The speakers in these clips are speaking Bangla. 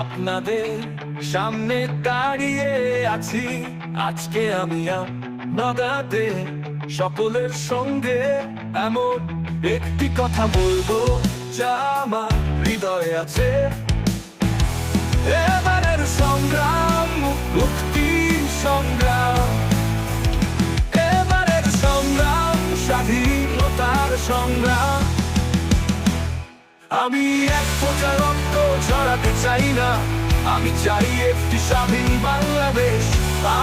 আপনাদের সামনে দাঁড়িয়ে আছি আজকে আমি আপনাদের সকলের সঙ্গে এমন একটি কথা বলবো যা আমার হৃদয়ে আছে। এবারের সংগ্রাম মুক্তির সংগ্রাম, এবারের সংগ্রাম স্বাধীনতার সংগ্রাম। আমি এক ফোঁটা রক্ত ঝরাতে চাই না, আমি চাই একটি স্বাধীন বাংলাদেশ।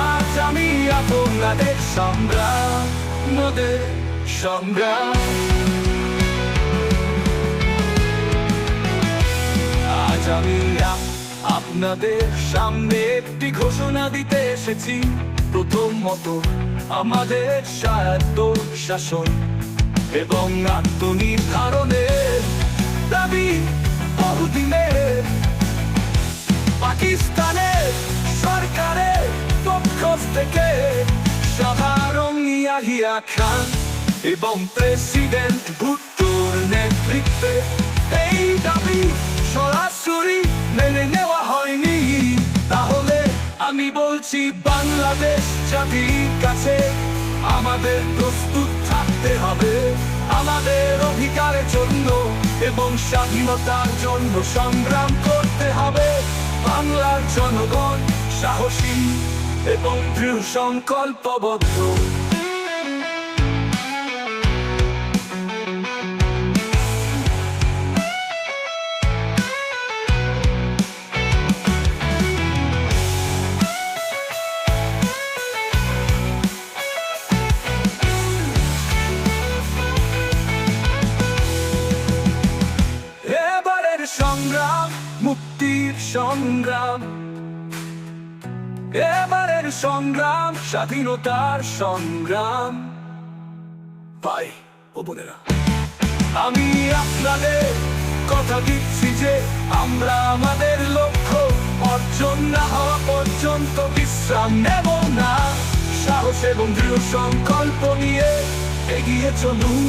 আজ আমি আপনাদের সংগ্রাম, মোদের সংগ্রাম। আজ আমি আপনাদের সামনে একটি ঘোষণা দিতে এসেছি। প্রথমত আমাদের স্বায়ত্ত শাসন এবং আত্মনির্ধারণের দাবি বহুদিনের পাকিস্তানের সরকারের পক্ষ থেকে সাধারণ ইয়াহিয়া খান এবং প্রেসিডেন্ট ভুট্টোর নেতৃত্বে এই দাবি সরাসরি মেনে নেওয়া হয়নি। তাহলে আমি বলছি, বাংলাদেশ জাতির কাছে আমাদের প্রস্তুত থাকতে হবে। আমাদের অধিকারের জন্য এবং স্বাধীনতার জন্য সংগ্রাম করতে হবে। বাংলার জনগণ সাহসী এবং দৃঢ় সংকল্পবদ্ধ। সংগ্রাম মুক্তির সংগ্রাম, এবারের সংগ্রাম স্বাধীনতার সংগ্রাম। ভাই ও বোনেরা, আমি আপনাদের কথা দিচ্ছি যে আমরা আমাদের লক্ষ্য অর্জন না হওয়া পর্যন্ত বিশ্রাম নেব না। সাহস এবং দৃঢ় সংকল্প নিয়ে এগিয়ে চলুন।